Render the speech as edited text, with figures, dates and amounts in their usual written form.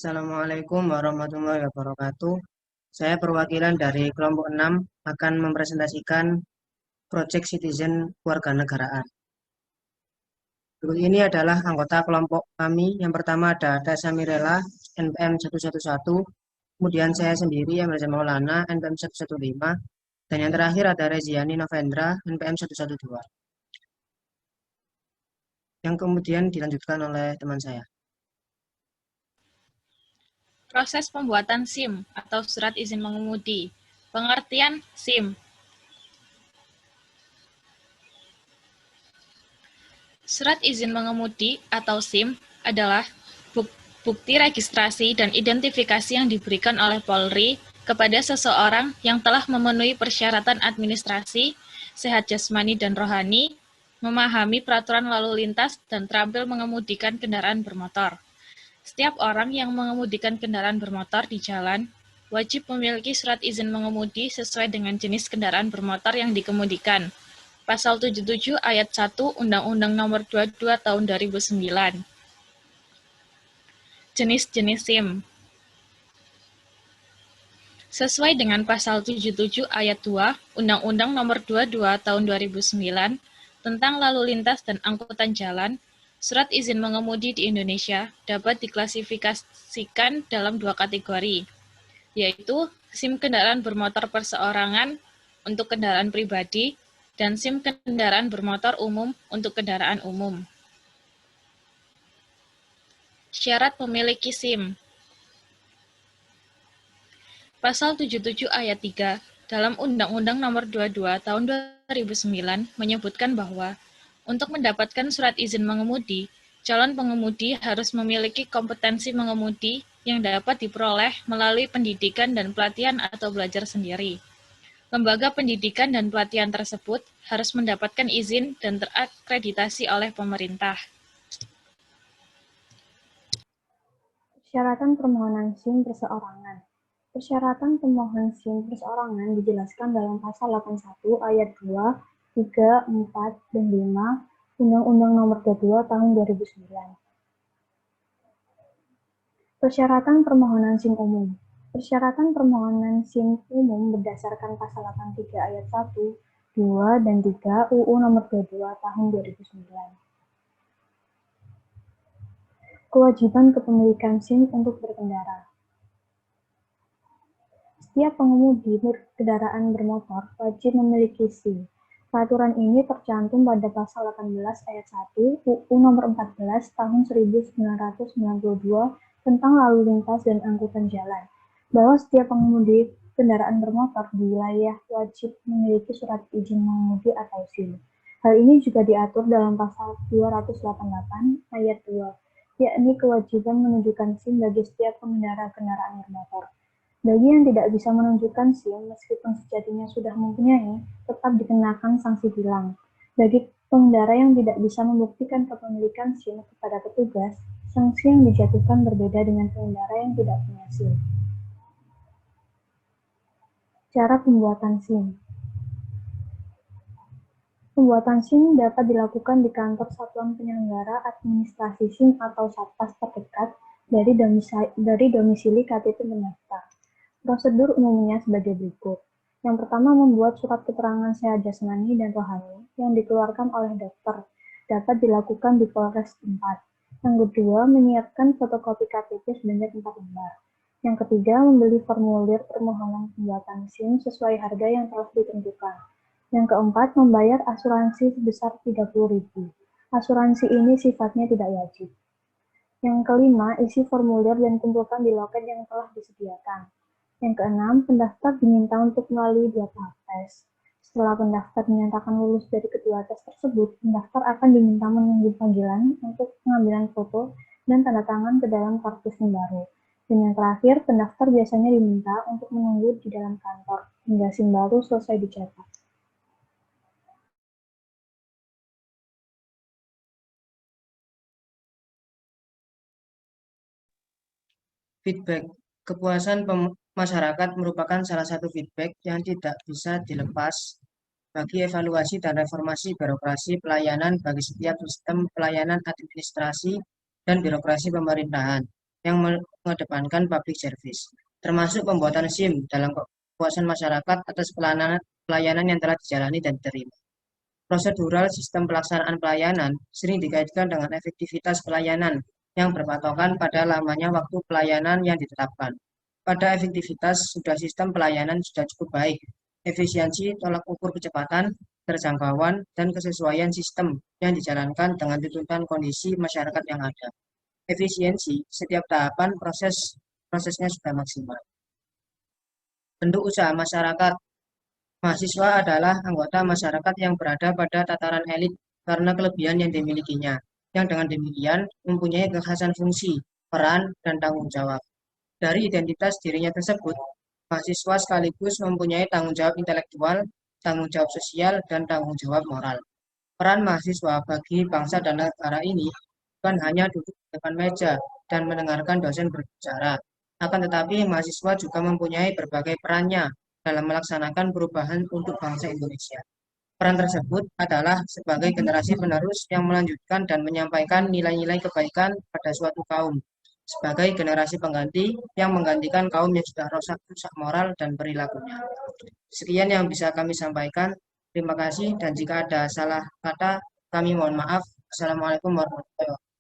Assalamualaikum warahmatullahi wabarakatuh. Saya perwakilan dari kelompok 6 akan mempresentasikan Project Citizen Kewarganegaraan. Berikut ini adalah anggota kelompok kami. Yang pertama ada Dasa Mirela, NPM 111, kemudian saya sendiri, Emreza Maulana, NPM 115, dan yang terakhir ada Reziani Novendra, NPM 112. Yang kemudian dilanjutkan oleh teman saya. Proses pembuatan SIM atau Surat Izin Mengemudi. Pengertian SIM. Surat Izin Mengemudi atau SIM adalah bukti registrasi dan identifikasi yang diberikan oleh Polri kepada seseorang yang telah memenuhi persyaratan administrasi, sehat jasmani dan rohani, memahami peraturan lalu lintas, dan terampil mengemudikan kendaraan bermotor. Setiap orang yang mengemudikan kendaraan bermotor di jalan wajib memiliki surat izin mengemudi sesuai dengan jenis kendaraan bermotor yang dikemudikan. Pasal 77 ayat 1 Undang-Undang Nomor 22 Tahun 2009. Jenis-jenis SIM. Sesuai dengan Pasal 77 ayat 2 Undang-Undang Nomor 22 Tahun 2009 tentang lalu lintas dan angkutan jalan, surat izin mengemudi di Indonesia dapat diklasifikasikan dalam dua kategori, yaitu SIM kendaraan bermotor perseorangan untuk kendaraan pribadi dan SIM kendaraan bermotor umum untuk kendaraan umum. Syarat memiliki SIM. Pasal 77 ayat 3 dalam Undang-Undang Nomor 22 Tahun 2009 menyebutkan bahwa untuk mendapatkan surat izin mengemudi, calon pengemudi harus memiliki kompetensi mengemudi yang dapat diperoleh melalui pendidikan dan pelatihan atau belajar sendiri. Lembaga pendidikan dan pelatihan tersebut harus mendapatkan izin dan terakreditasi oleh pemerintah. Persyaratan permohonan SIM perseorangan. Persyaratan pemohon SIM perseorangan dijelaskan dalam Pasal 81 ayat 2, 3, 4, dan 5 Undang-Undang Nomor 22 Tahun 2009. Persyaratan permohonan SIM umum. Persyaratan permohonan SIM umum berdasarkan Pasal 83 ayat 1, 2, dan 3 UU Nomor 22 Tahun 2009. Kewajiban kepemilikan SIM untuk berkendara. Setiap pengemudi kendaraan bermotor wajib memiliki SIM. Peraturan ini tercantum pada Pasal 18 ayat 1 UU Nomor 14 Tahun 1992 tentang lalu lintas dan angkutan jalan, bahwa setiap pengemudi kendaraan bermotor di wilayah wajib memiliki surat izin mengemudi atau SIM. Hal ini juga diatur dalam Pasal 288 ayat 2, yakni kewajiban menunjukkan SIM bagi setiap pengendara kendaraan bermotor. Bagi yang tidak bisa menunjukkan SIM, meskipun sejatinya sudah mempunyai, tetap dikenakan sanksi tilang. Bagi pengendara yang tidak bisa membuktikan kepemilikan SIM kepada petugas, sanksi yang dijatuhkan berbeda dengan pengendara yang tidak punya SIM. Cara pembuatan SIM. Pembuatan SIM dapat dilakukan di kantor Satuan Penyelenggara Administrasi SIM atau Satpas terdekat dari domisili KTP pendaftar. Prosedur umumnya sebagai berikut. Yang pertama, membuat surat keterangan sehat jasmani dan rohani yang dikeluarkan oleh dokter dapat dilakukan di Polres tempat. Yang kedua, menyiapkan fotokopi KTP sebanyak 4 lembar. Yang ketiga, membeli formulir permohonan pembuatan SIM sesuai harga yang telah ditentukan. Yang keempat, membayar asuransi sebesar 30.000. Asuransi ini sifatnya tidak wajib. Yang kelima, isi formulir dan kumpulkan di loket yang telah disediakan. Yang keenam, pendaftar diminta untuk melalui 2 tahap tes. Setelah pendaftar dinyatakan lulus dari kedua tes tersebut, pendaftar akan diminta menunggu panggilan untuk pengambilan foto dan tanda tangan ke dalam kartu SIM baru. Dan yang terakhir, pendaftar biasanya diminta untuk menunggu di dalam kantor hingga SIM baru selesai dicetak. Feedback. Kepuasan masyarakat merupakan salah satu feedback yang tidak bisa dilepas bagi evaluasi dan reformasi birokrasi pelayanan bagi setiap sistem pelayanan administrasi dan birokrasi pemerintahan mengedepankan public service, termasuk pembuatan SIM dalam kepuasan masyarakat atas pelayanan yang telah dijalani dan diterima. Prosedural sistem pelaksanaan pelayanan sering dikaitkan dengan efektivitas pelayanan yang berpatokan pada lamanya waktu pelayanan yang ditetapkan. Pada efektivitas, sistem pelayanan sudah cukup baik, efisiensi, tolak ukur kecepatan, terjangkauan, dan kesesuaian sistem yang dijalankan dengan tuntutan kondisi masyarakat yang ada. Efisiensi, setiap tahapan prosesnya sudah maksimal. Bentuk usaha masyarakat. Mahasiswa adalah anggota masyarakat yang berada pada tataran elit karena kelebihan yang dimilikinya, yang dengan demikian mempunyai kekhasan fungsi, peran, dan tanggung jawab. Dari identitas dirinya tersebut, mahasiswa sekaligus mempunyai tanggung jawab intelektual, tanggung jawab sosial, dan tanggung jawab moral. Peran mahasiswa bagi bangsa dan negara ini bukan hanya duduk di depan meja dan mendengarkan dosen berbicara, akan tetapi mahasiswa juga mempunyai berbagai perannya dalam melaksanakan perubahan untuk bangsa Indonesia. Peran tersebut adalah sebagai generasi penerus yang melanjutkan dan menyampaikan nilai-nilai kebaikan pada suatu kaum, sebagai generasi pengganti yang menggantikan kaum yang sudah rusak moral dan perilakunya. Sekian yang bisa kami sampaikan. Terima kasih, dan jika ada salah kata, kami mohon maaf. Assalamualaikum warahmatullahi wabarakatuh.